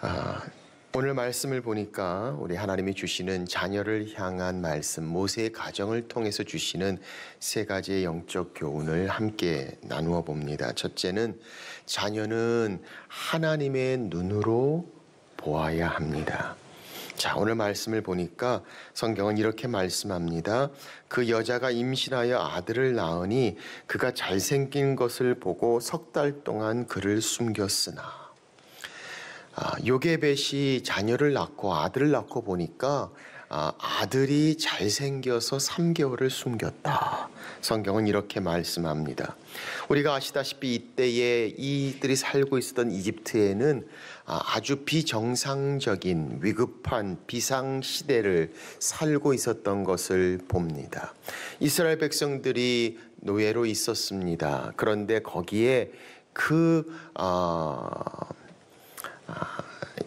아, 오늘 말씀을 보니까 우리 하나님이 주시는 자녀를 향한 말씀, 모세의 가정을 통해서 주시는 세 가지의 영적 교훈을 함께 나누어 봅니다. 첫째는 자녀는 하나님의 눈으로 보아야 합니다. 자, 오늘 말씀을 보니까 성경은 이렇게 말씀합니다. 그 여자가 임신하여 아들을 낳으니 그가 잘생긴 것을 보고 석 달 동안 그를 숨겼으나, 요게벳이 자녀를 낳고 아들을 낳고 보니까 아들이 잘생겨서 3개월을 숨겼다. 성경은 이렇게 말씀합니다. 우리가 아시다시피 이때에 이들이 살고 있었던 이집트에는 아주 비정상적인 위급한 비상시대를 살고 있었던 것을 봅니다. 이스라엘 백성들이 노예로 있었습니다. 그런데 거기에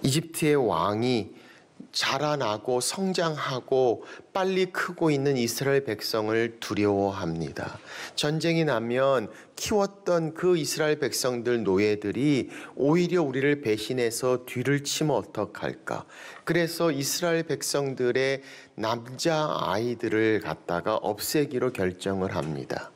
이집트의 왕이 자라나고 성장하고 빨리 크고 있는 이스라엘 백성을 두려워합니다. 전쟁이 나면 키웠던 그 이스라엘 백성들 노예들이 오히려 우리를 배신해서 뒤를 치면 어떡할까? 그래서 이스라엘 백성들의 남자 아이들을 갖다가 없애기로 결정을 합니다.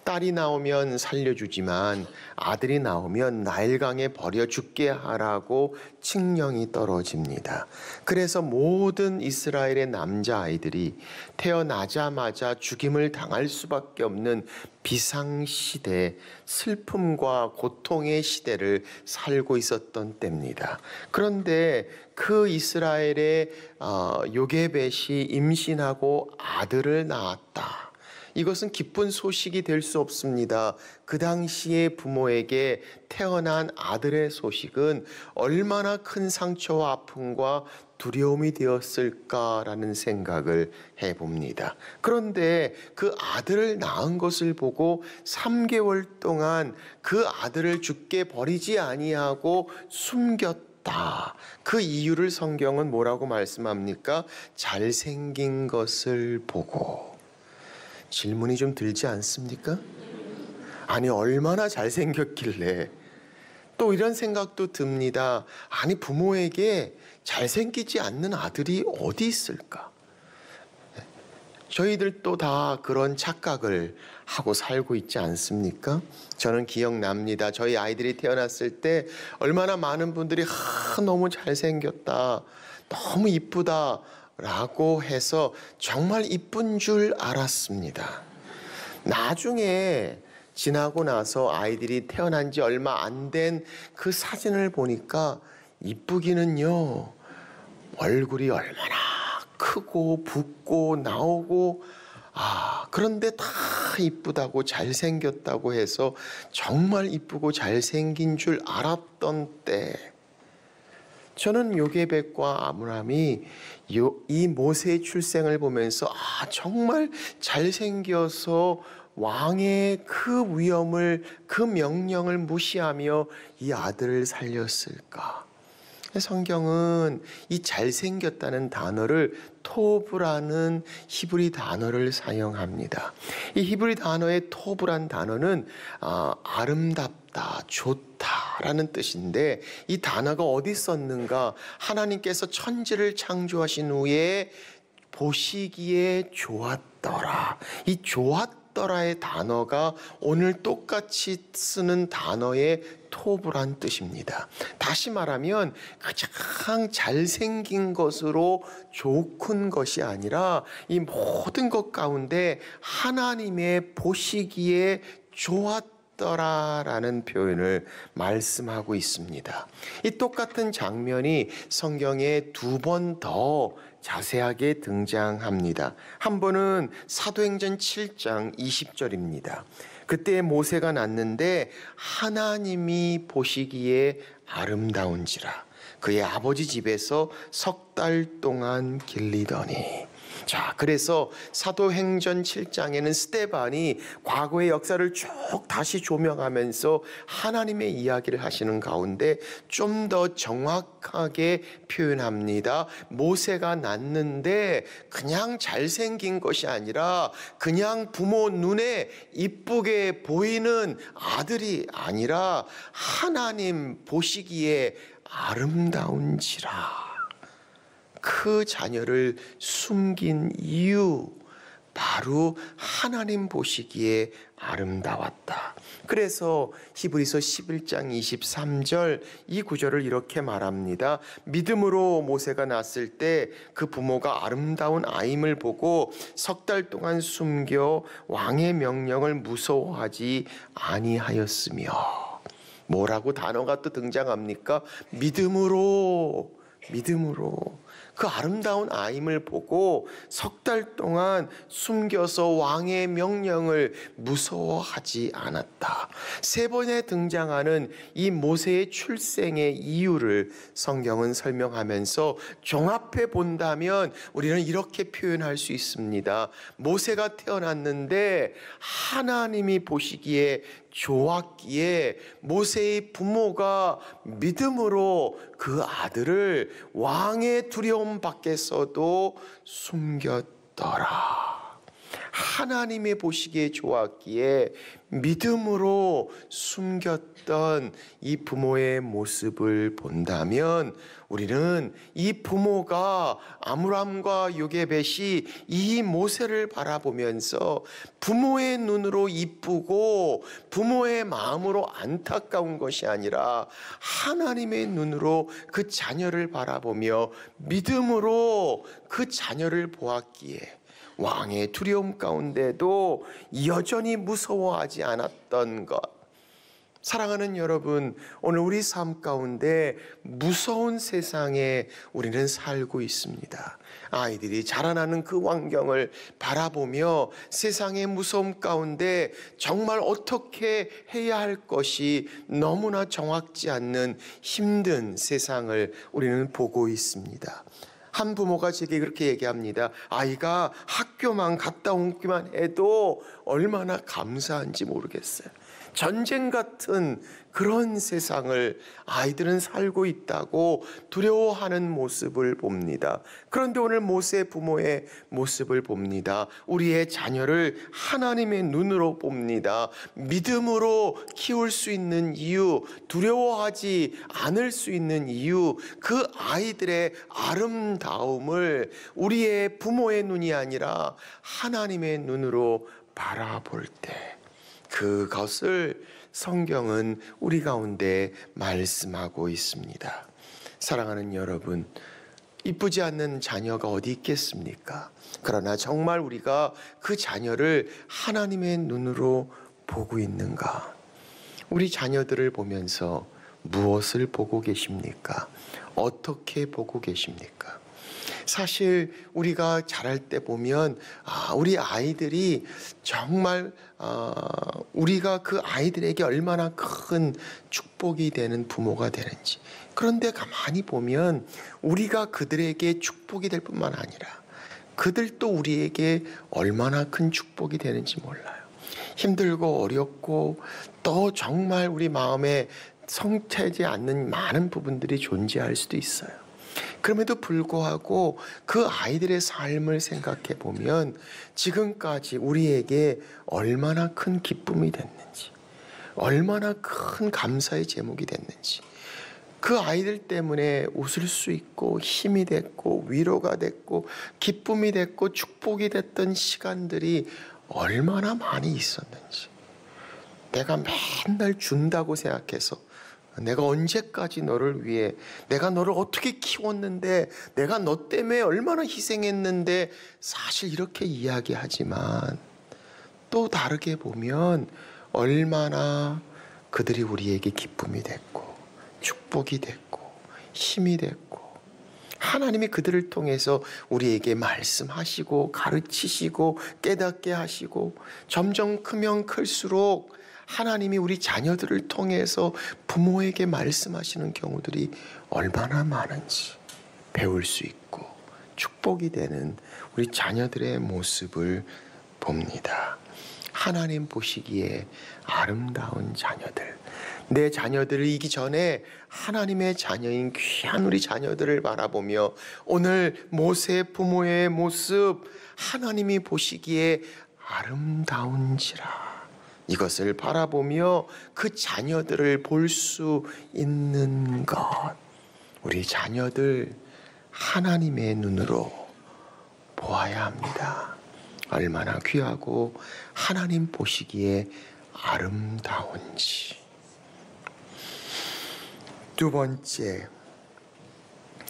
딸이 나오면 살려주지만 아들이 나오면 나일강에 버려 죽게 하라고 칙령이 떨어집니다. 그래서 모든 이스라엘의 남자아이들이 태어나자마자 죽임을 당할 수밖에 없는 비상시대, 슬픔과 고통의 시대를 살고 있었던 때입니다. 그런데 그 이스라엘의 요게벳이 임신하고 아들을 낳았다. 이것은 기쁜 소식이 될 수 없습니다. 그 당시에 부모에게 태어난 아들의 소식은 얼마나 큰 상처와 아픔과 두려움이 되었을까라는 생각을 해봅니다. 그런데 그 아들을 낳은 것을 보고 3개월 동안 그 아들을 죽게 버리지 아니하고 숨겼다. 그 이유를 성경은 뭐라고 말씀합니까? 잘생긴 것을 보고. 질문이 좀 들지 않습니까? 아니, 얼마나 잘생겼길래. 또 이런 생각도 듭니다. 아니, 부모에게 잘생기지 않는 아들이 어디 있을까? 저희들도 다 그런 착각을 하고 살고 있지 않습니까? 저는 기억납니다. 저희 아이들이 태어났을 때 얼마나 많은 분들이 너무 잘생겼다, 너무 이쁘다 라고 해서 정말 이쁜 줄 알았습니다. 나중에 지나고 나서 아이들이 태어난 지 얼마 안 된 그 사진을 보니까 이쁘기는요, 얼굴이 얼마나 크고 붓고 나오고, 그런데 다 이쁘다고 잘생겼다고 해서 정말 이쁘고 잘생긴 줄 알았던 때, 저는 요게벳과 아므람이 이 모세의 출생을 보면서 정말 잘생겨서 왕의 그 위엄을, 그 명령을 무시하며 이 아들을 살렸을까? 성경은 이 잘생겼다는 단어를 토브라는 히브리 단어를 사용합니다. 이 히브리 단어의 토브란 단어는 아름답다, 좋다라는 뜻인데, 이 단어가 어디 썼는가? 하나님께서 천지를 창조하신 후에 보시기에 좋았더라. 이 좋았더라의 단어가 오늘 똑같이 쓰는 단어의 토브란 뜻입니다. 다시 말하면 가장 잘생긴 것으로 좋은 것이 아니라 이 모든 것 가운데 하나님의 보시기에 좋았더라라는 표현을 말씀하고 있습니다. 이 똑같은 장면이 성경에 2번 더 자세하게 등장합니다. 한 번은 사도행전 7장 20절입니다. 그때 모세가 낳는데 하나님이 보시기에 아름다운지라 그의 아버지 집에서 석 달 동안 길리더니. 자, 그래서 사도행전 7장에는 스데반이 과거의 역사를 쭉 다시 조명하면서 하나님의 이야기를 하시는 가운데 좀 더 정확하게 표현합니다. 모세가 낳는데 그냥 잘생긴 것이 아니라, 그냥 부모 눈에 이쁘게 보이는 아들이 아니라 하나님 보시기에 아름다운지라. 그 자녀를 숨긴 이유, 바로 하나님 보시기에 아름다웠다. 그래서 히브리서 11장 23절 이 구절을 이렇게 말합니다. 믿음으로 모세가 낳았을 때 그 부모가 아름다운 아임을 보고 석 달 동안 숨겨 왕의 명령을 무서워하지 아니하였으며. 뭐라고 단어가 또 등장합니까? 믿음으로 그 아름다운 아임을 보고 석 달 동안 숨겨서 왕의 명령을 무서워하지 않았다. 세 번에 등장하는 이 모세의 출생의 이유를 성경은 설명하면서 종합해 본다면 우리는 이렇게 표현할 수 있습니다. 모세가 태어났는데 하나님이 보시기에 좋았기에 모세의 부모가 믿음으로 그 아들을 왕의 두려움 밖에서도 숨겼더라. 하나님의 보시기에 좋았기에 믿음으로 숨겼던 이 부모의 모습을 본다면 우리는 이 부모가 아므람과 요게벳이 이 모세를 바라보면서 부모의 눈으로 이쁘고 부모의 마음으로 안타까운 것이 아니라 하나님의 눈으로 그 자녀를 바라보며 믿음으로 그 자녀를 보았기에 왕의 두려움 가운데도 여전히 무서워하지 않았던 것. 사랑하는 여러분, 오늘 우리 삶 가운데 무서운 세상에 우리는 살고 있습니다. 아이들이 자라나는 그 환경을 바라보며 세상의 무서움 가운데 정말 어떻게 해야 할 것이 너무나 정확지 않는 힘든 세상을 우리는 보고 있습니다. 한 부모가 제게 그렇게 얘기합니다. 아이가 학교만 갔다 오기만 해도 얼마나 감사한지 모르겠어요. 전쟁 같은 그런 세상을 아이들은 살고 있다고 두려워하는 모습을 봅니다. 그런데 오늘 모세 부모의 모습을 봅니다. 우리의 자녀를 하나님의 눈으로 봅니다. 믿음으로 키울 수 있는 이유, 두려워하지 않을 수 있는 이유, 그 아이들의 아름다움을 우리의 부모의 눈이 아니라 하나님의 눈으로 바라볼 때 그것을 성경은 우리 가운데 말씀하고 있습니다. 사랑하는 여러분, 이쁘지 않는 자녀가 어디 있겠습니까? 그러나 정말 우리가 그 자녀를 하나님의 눈으로 보고 있는가? 우리 자녀들을 보면서 무엇을 보고 계십니까? 어떻게 보고 계십니까? 사실 우리가 자랄 때 보면 우리 아이들이 정말 우리가 그 아이들에게 얼마나 큰 축복이 되는 부모가 되는지. 그런데 가만히 보면 우리가 그들에게 축복이 될 뿐만 아니라 그들도 우리에게 얼마나 큰 축복이 되는지 몰라요. 힘들고 어렵고 또 정말 우리 마음에 성찰지 않는 많은 부분들이 존재할 수도 있어요. 그럼에도 불구하고 그 아이들의 삶을 생각해 보면 지금까지 우리에게 얼마나 큰 기쁨이 됐는지, 얼마나 큰 감사의 제목이 됐는지, 그 아이들 때문에 웃을 수 있고 힘이 됐고 위로가 됐고 기쁨이 됐고 축복이 됐던 시간들이 얼마나 많이 있었는지. 내가 맨날 준다고 생각해서 내가 언제까지 너를 위해, 내가 너를 어떻게 키웠는데, 내가 너 때문에 얼마나 희생했는데, 사실 이렇게 이야기하지만 또 다르게 보면 얼마나 그들이 우리에게 기쁨이 됐고 축복이 됐고 힘이 됐고 하나님이 그들을 통해서 우리에게 말씀하시고 가르치시고 깨닫게 하시고 점점 크면 클수록 하나님이 우리 자녀들을 통해서 부모에게 말씀하시는 경우들이 얼마나 많은지 배울 수 있고 축복이 되는 우리 자녀들의 모습을 봅니다. 하나님 보시기에 아름다운 자녀들, 내 자녀들을 이기 전에 하나님의 자녀인 귀한 우리 자녀들을 바라보며 오늘 모세 부모의 모습, 하나님이 보시기에 아름다운지라, 이것을 바라보며 그 자녀들을 볼 수 있는 것, 우리 자녀들 하나님의 눈으로 보아야 합니다. 얼마나 귀하고 하나님 보시기에 아름다운지. 두 번째,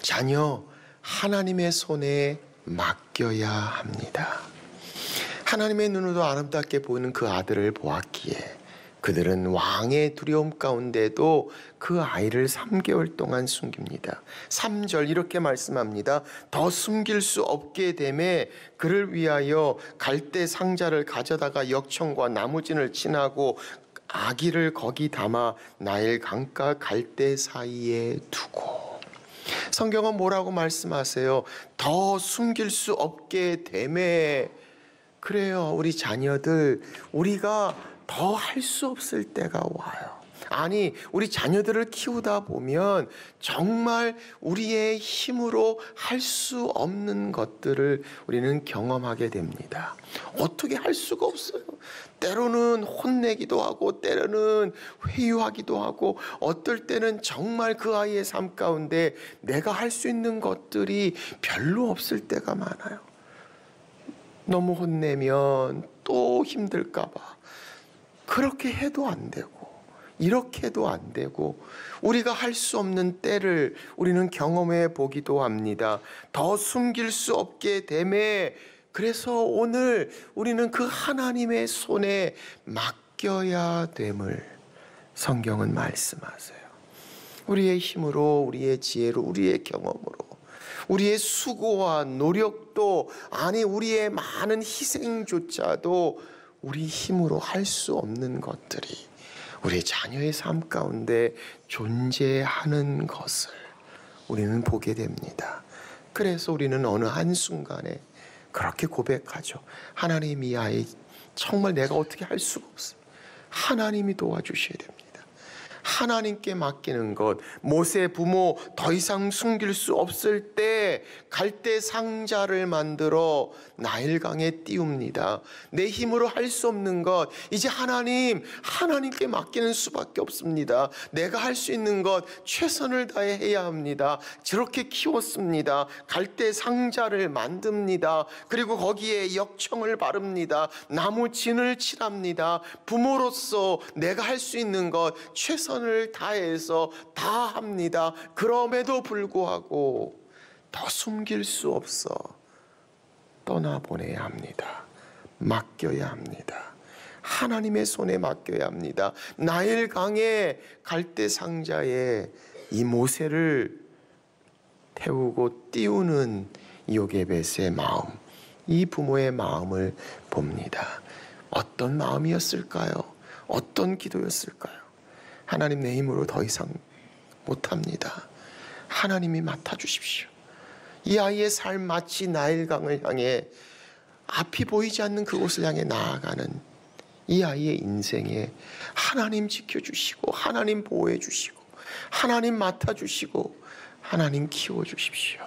자녀 하나님의 손에 맡겨야 합니다. 하나님의 눈으로 아름답게 보이는 그 아들을 보았기에 그들은 왕의 두려움 가운데도 그 아이를 3개월 동안 숨깁니다. 3절 이렇게 말씀합니다. 더 숨길 수 없게 되매 그를 위하여 갈대 상자를 가져다가 역청과 나무진을 친하고 아기를 거기 담아 나일 강가 갈대 사이에 두고. 성경은 뭐라고 말씀하세요? 더 숨길 수 없게 되매. 그래요. 우리 자녀들, 우리가 더 할 수 없을 때가 와요. 아니, 우리 자녀들을 키우다 보면 정말 우리의 힘으로 할 수 없는 것들을 우리는 경험하게 됩니다. 어떻게 할 수가 없어요. 때로는 혼내기도 하고 때로는 회유하기도 하고 어떨 때는 정말 그 아이의 삶 가운데 내가 할 수 있는 것들이 별로 없을 때가 많아요. 너무 혼내면 또 힘들까 봐 그렇게 해도 안 되고 이렇게 해도 안 되고 우리가 할 수 없는 때를 우리는 경험해 보기도 합니다. 더 숨길 수 없게 되매 그래서 오늘 우리는 그 하나님의 손에 맡겨야 됨을 성경은 말씀하세요. 우리의 힘으로, 우리의 지혜로, 우리의 경험으로, 우리의 수고와 노력도 아니 우리의 많은 희생조차도 우리 힘으로 할 수 없는 것들이 우리 자녀의 삶 가운데 존재하는 것을 우리는 보게 됩니다. 그래서 우리는 어느 한순간에 그렇게 고백하죠. 하나님, 이 아이 정말 내가 어떻게 할 수가 없어요. 하나님이 도와주셔야 됩니다. 하나님께 맡기는 것. 모세 부모 더 이상 숨길 수 없을 때 갈대 상자를 만들어 나일강에 띄웁니다. 내 힘으로 할 수 없는 것 이제 하나님께 맡기는 수밖에 없습니다. 내가 할 수 있는 것 최선을 다해 해야 합니다. 저렇게 키웠습니다. 갈대 상자를 만듭니다. 그리고 거기에 역청을 바릅니다. 나무 진을 칠합니다. 부모로서 내가 할 수 있는 것 최선을 다해서 다 합니다. 그럼에도 불구하고 더 숨길 수 없어 떠나보내야 합니다. 맡겨야 합니다. 하나님의 손에 맡겨야 합니다. 나일강의 갈대 상자에 이 모세를 태우고 띄우는 요게벳의 마음, 이 부모의 마음을 봅니다. 어떤 마음이었을까요? 어떤 기도였을까요? 하나님, 내 힘으로 더 이상 못합니다. 하나님이 맡아주십시오. 이 아이의 삶 마치 나일강을 향해 앞이 보이지 않는 그곳을 향해 나아가는 이 아이의 인생에 하나님 지켜주시고 하나님 보호해 주시고 하나님 맡아주시고 하나님 키워주십시오.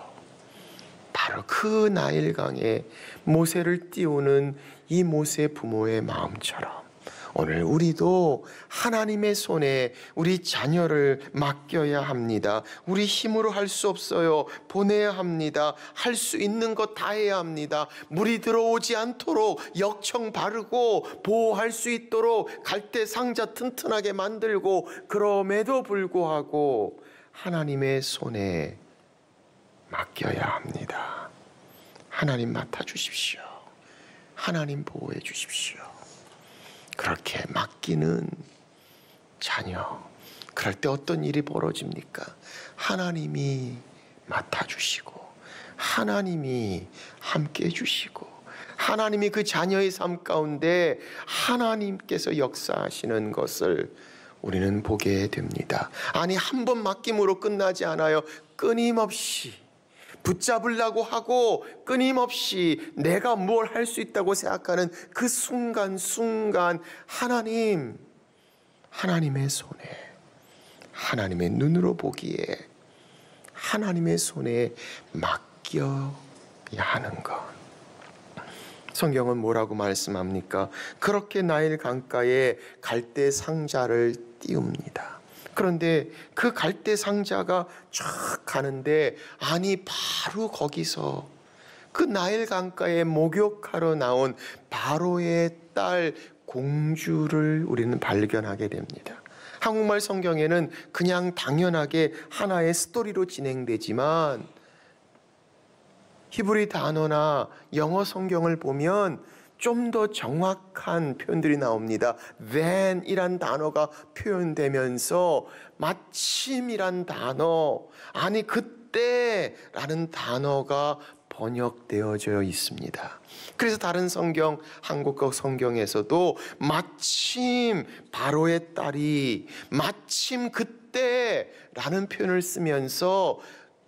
바로 그 나일강에 모세를 띄우는 이 모세 부모의 마음처럼 오늘 우리도 하나님의 손에 우리 자녀를 맡겨야 합니다. 우리 힘으로 할 수 없어요. 보내야 합니다. 할 수 있는 것 다 해야 합니다. 물이 들어오지 않도록 역청 바르고 보호할 수 있도록 갈대 상자 튼튼하게 만들고 그럼에도 불구하고 하나님의 손에 맡겨야 합니다. 하나님 맡아주십시오. 하나님 보호해 주십시오. 그렇게 맡기는 자녀, 그럴 때 어떤 일이 벌어집니까? 하나님이 맡아주시고 하나님이 함께 해주시고 하나님이 그 자녀의 삶 가운데 하나님께서 역사하시는 것을 우리는 보게 됩니다. 아니, 한 번 맡김으로 끝나지 않아요. 끊임없이 붙잡으려고 하고 끊임없이 내가 뭘 할 수 있다고 생각하는 그 순간순간 하나님의 손에, 하나님의 눈으로 보기에 하나님의 손에 맡겨야 하는 것. 성경은 뭐라고 말씀합니까? 그렇게 나일 강가에 갈대 상자를 띄웁니다. 그런데 그 갈대 상자가 쫙 가는데, 아니 바로 거기서 그 나일 강가에 목욕하러 나온 바로의 딸 공주를 우리는 발견하게 됩니다. 한국말 성경에는 그냥 당연하게 하나의 스토리로 진행되지만 히브리 단어나 영어 성경을 보면 좀 더 정확한 표현들이 나옵니다. then이란 단어가 표현되면서 마침이란 단어, 아니 그때라는 단어가 번역되어져 있습니다. 그래서 다른 성경, 한국어 성경에서도 마침 바로의 딸이 마침 그때라는 표현을 쓰면서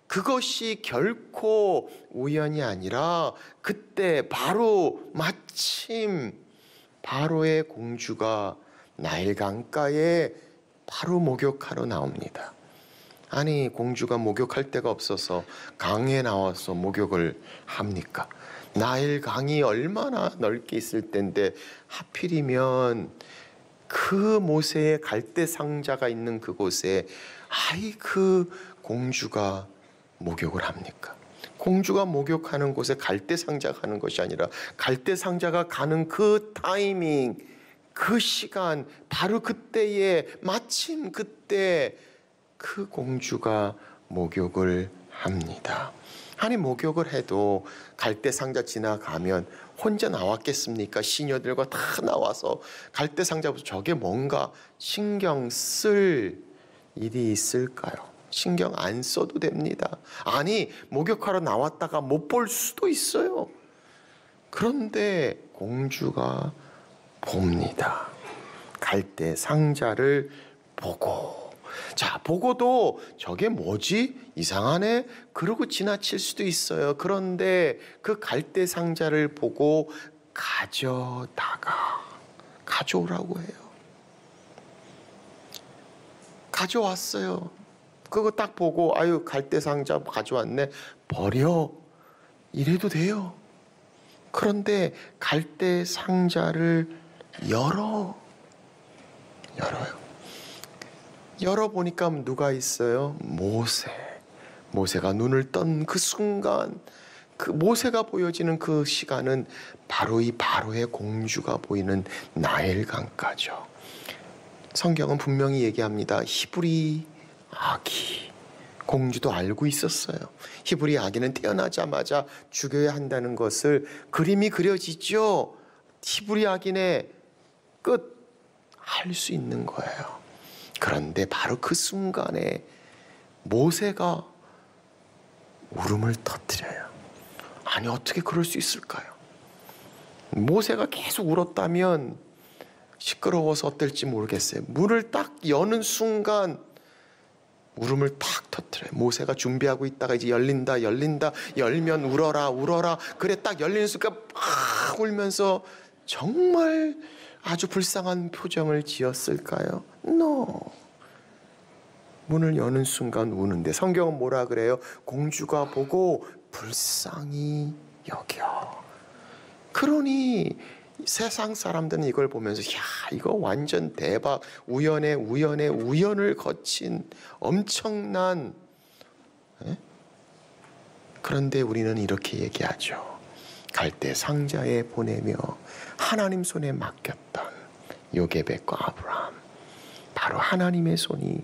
그것이 결코 우연이 아니라 그때 바로 마침 바로의 공주가 나일 강가에 바로 목욕하러 나옵니다. 아니 공주가 목욕할 데가 없어서 강에 나와서 목욕을 합니까? 나일 강이 얼마나 넓게 있을 텐데 하필이면 그 모세의 갈대 상자가 있는 그곳에 아이 그 공주가 목욕을 합니까? 공주가 목욕하는 곳에 갈대 상자가 가는 것이 아니라 갈대 상자가 가는 그 타이밍, 그 시간, 바로 그때에 마침 그때 그 공주가 목욕을 합니다. 아니 목욕을 해도 갈대 상자 지나가면 혼자 나왔겠습니까? 시녀들과 다 나와서 갈대 상자부터 저게 뭔가 신경 쓸 일이 있을까요? 신경 안 써도 됩니다. 아니 목욕하러 나왔다가 못 볼 수도 있어요. 그런데 공주가 봅니다. 갈대 상자를 보고, 자 보고도 저게 뭐지? 이상하네? 그러고 지나칠 수도 있어요. 그런데 그 갈대 상자를 보고 가져오라고 해요. 가져왔어요. 그거 딱 보고 아유 갈대 상자 가져왔네, 버려, 이래도 돼요. 그런데 갈대 상자를 열어요. 열어보니까 누가 있어요? 모세가 눈을 떤 그 순간, 그 모세가 보여지는 그 시간은 바로 이 바로의 공주가 보이는 나일 강가죠. 성경은 분명히 얘기합니다. 히브리 아기, 공주도 알고 있었어요. 히브리 아기는 태어나자마자 죽여야 한다는 것을 그림이 그려지죠. 히브리 아기네 끝 할 수 있는 거예요. 그런데 바로 그 순간에 모세가 울음을 터뜨려요. 아니 어떻게 그럴 수 있을까요? 모세가 계속 울었다면 시끄러워서 어떨지 모르겠어요. 문을 딱 여는 순간 울음을 탁 터뜨려요. 모세가 준비하고 있다가 이제 열린다 열면 울어라 그래 딱 열리는 순간 막 울면서 정말 아주 불쌍한 표정을 지었을까요? No. 문을 여는 순간 우는데 성경은 뭐라 그래요? 공주가 보고 불쌍히 여겨. 그러니 세상 사람들은 이걸 보면서 야 이거 완전 대박, 우연을 거친 엄청난, 그런데 우리는 이렇게 얘기하죠. 갈대 상자에 보내며 하나님 손에 맡겼던 요게벳과 아브라함, 바로 하나님의 손이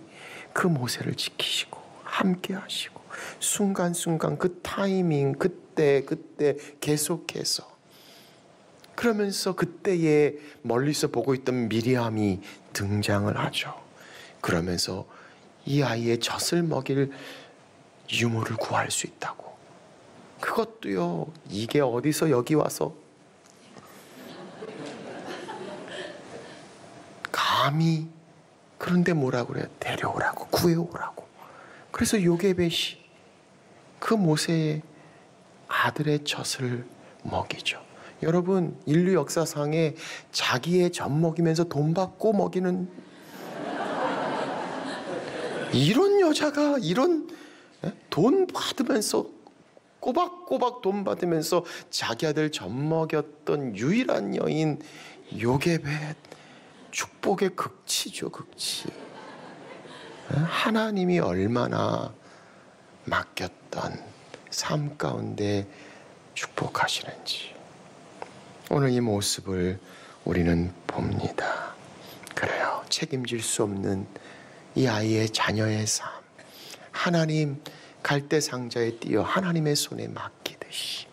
그 모세를 지키시고 함께 하시고 순간순간 그 타이밍, 그때 계속해서, 그러면서 그때에 멀리서 보고 있던 미리암이 등장을 하죠. 그러면서 이 아이의 젖을 먹일 유모를 구할 수 있다고. 그것도요, 이게 어디서 여기 와서 감히. 그런데 뭐라고 그래요? 데려오라고, 구해오라고. 그래서 요게벳이 그 모세의 아들의 젖을 먹이죠. 여러분, 인류 역사상에 자기의 젖 먹이면서 돈 받고 먹이는 이런 여자가, 이런 돈 받으면서 꼬박꼬박 돈 받으면서 자기 아들 젖 먹였던 유일한 여인 요게벳, 축복의 극치죠, 극치. 하나님이 얼마나 맡겼던 삶 가운데 축복하시는지 오늘 이 모습을 우리는 봅니다. 그래요. 책임질 수 없는 이 아이의 자녀의 삶, 하나님 갈대 상자에 띄어 하나님의 손에 맡기듯이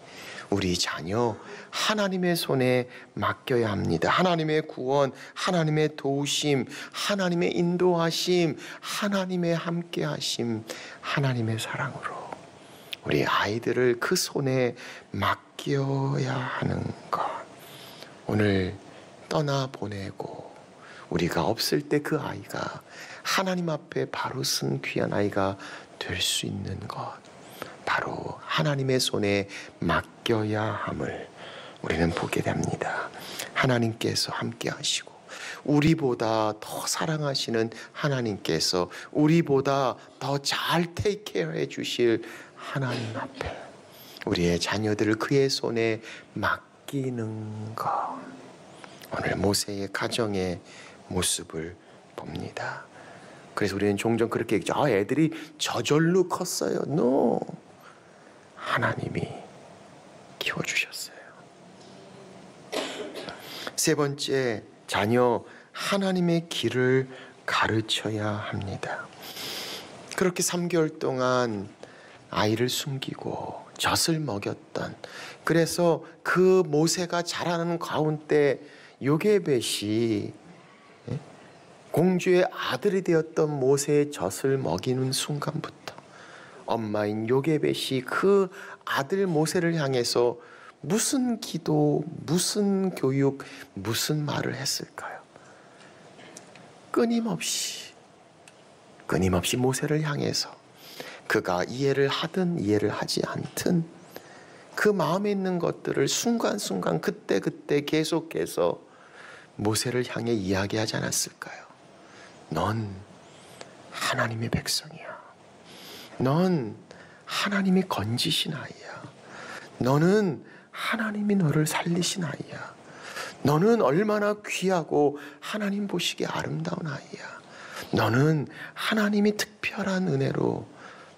우리 자녀 하나님의 손에 맡겨야 합니다. 하나님의 구원, 하나님의 도우심, 하나님의 인도하심, 하나님의 함께하심, 하나님의 사랑으로 우리 아이들을 그 손에 맡겨야 하는 것. 오늘 떠나보내고 우리가 없을 때 그 아이가 하나님 앞에 바로 쓴 귀한 아이가 될 수 있는 것, 바로 하나님의 손에 맡겨야 함을 우리는 보게 됩니다. 하나님께서 함께 하시고 우리보다 더 사랑하시는 하나님께서 우리보다 더 잘 테이크케어해 주실 하나님 앞에 우리의 자녀들을 그의 손에 맡기는 것. 오늘 모세의 가정의 모습을 봅니다. 그래서 우리는 종종 그렇게 얘기하죠. 애들이 저절로 컸어요. No. 하나님이 키워주셨어요. 세 번째, 자녀 하나님의 길을 가르쳐야 합니다. 그렇게 3개월 동안 아이를 숨기고 젖을 먹였던, 그래서 그 모세가 자라는 가운데 요게벳이 공주의 아들이 되었던 모세의 젖을 먹이는 순간부터 엄마인 요게벳이 그 아들 모세를 향해서 무슨 기도, 무슨 교육, 무슨 말을 했을까요? 끊임없이 모세를 향해서 그가 이해를 하든 이해를 하지 않든 그 마음에 있는 것들을 순간순간 그때그때 계속해서 모세를 향해 이야기하지 않았을까요? 넌 하나님의 백성이야. 넌 하나님이 건지신 아이야. 너는 하나님이 너를 살리신 아이야. 너는 얼마나 귀하고 하나님 보시기에 아름다운 아이야. 너는 하나님이 특별한 은혜로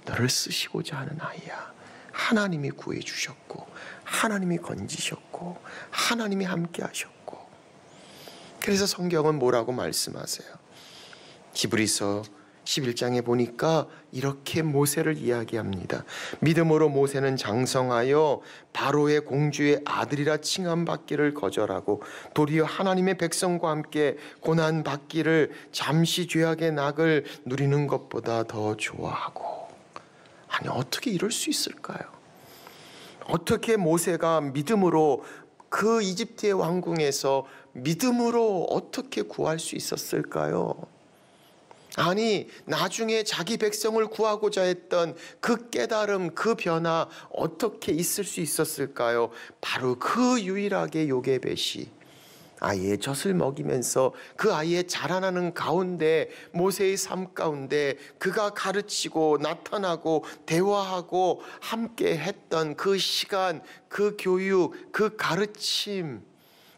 너를 쓰시고자 하는 아이야. 하나님이 구해주셨고 하나님이 건지셨고 하나님이 함께 하셨고. 그래서 성경은 뭐라고 말씀하세요? 히브리서 11장에 보니까 이렇게 모세를 이야기합니다. 믿음으로 모세는 장성하여 바로의 공주의 아들이라 칭함받기를 거절하고 도리어 하나님의 백성과 함께 고난받기를 잠시 죄악의 낙을 누리는 것보다 더 좋아하고. 아니, 어떻게 이럴 수 있을까요? 어떻게 모세가 믿음으로 그 이집트의 왕궁에서 믿음으로 어떻게 구할 수 있었을까요? 아니, 나중에 자기 백성을 구하고자 했던 그 깨달음, 그 변화 어떻게 있을 수 있었을까요? 바로 그 유일하게 요게벳이 아이의 젖을 먹이면서 그 아이의 자라나는 가운데, 모세의 삶 가운데 그가 가르치고 나타나고 대화하고 함께 했던 그 시간, 그 교육, 그 가르침,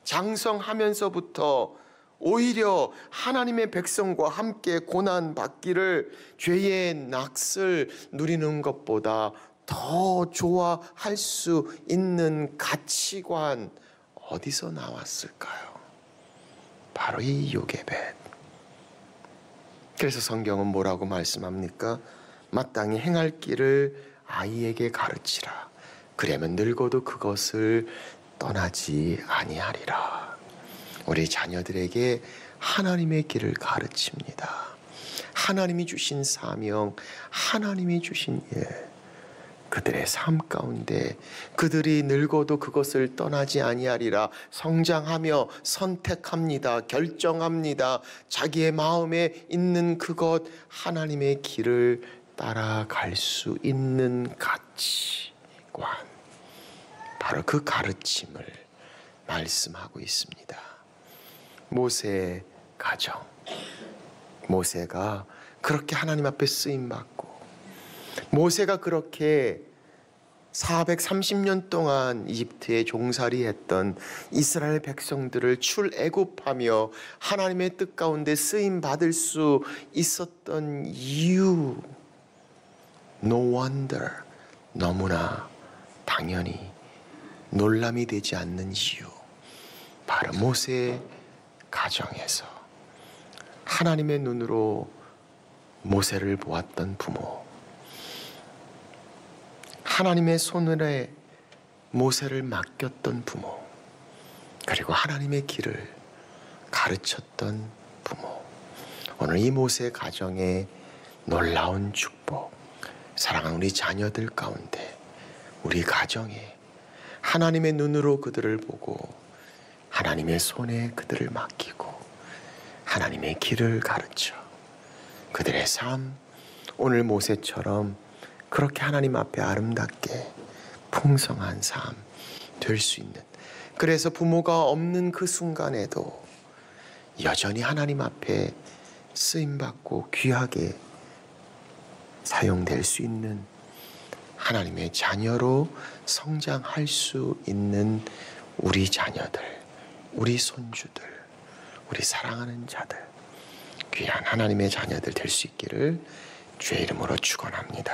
장성하면서부터 오히려 하나님의 백성과 함께 고난받기를, 죄의 낙을 누리는 것보다 더 좋아할 수 있는 가치관 어디서 나왔을까요? 바로 이 요게벳. 그래서 성경은 뭐라고 말씀합니까? 마땅히 행할 길을 아이에게 가르치라. 그러면 늙어도 그것을 떠나지 아니하리라. 우리 자녀들에게 하나님의 길을 가르칩니다. 하나님이 주신 사명, 하나님이 주신 일, 그들의 삶 가운데 그들이 늙어도 그것을 떠나지 아니하리라. 성장하며 선택합니다. 결정합니다. 자기의 마음에 있는 그것, 하나님의 길을 따라갈 수 있는 가치관, 바로 그 가르침을 말씀하고 있습니다. 모세의 가정, 모세가 그렇게 하나님 앞에 쓰임받고, 모세가 그렇게 430년 동안 이집트에 종살이했던 이스라엘 백성들을 출애굽하며 하나님의 뜻 가운데 쓰임 받을 수 있었던 이유, no wonder, 너무나 당연히 놀람이 되지 않는 이유, 바로 모세의 가정에서 하나님의 눈으로 모세를 보았던 부모, 하나님의 손을에 모세를 맡겼던 부모, 그리고 하나님의 길을 가르쳤던 부모. 오늘 이 모세 가정의 놀라운 축복, 사랑하는 우리 자녀들 가운데, 우리 가정에 하나님의 눈으로 그들을 보고 하나님의 손에 그들을 맡기고 하나님의 길을 가르쳐 그들의 삶, 오늘 모세처럼 그렇게 하나님 앞에 아름답게 풍성한 삶 될 수 있는, 그래서 부모가 없는 그 순간에도 여전히 하나님 앞에 쓰임받고 귀하게 사용될 수 있는 하나님의 자녀로 성장할 수 있는 우리 자녀들, 우리 손주들, 우리 사랑하는 자들, 귀한 하나님의 자녀들 될 수 있기를 주의 이름으로 축원합니다.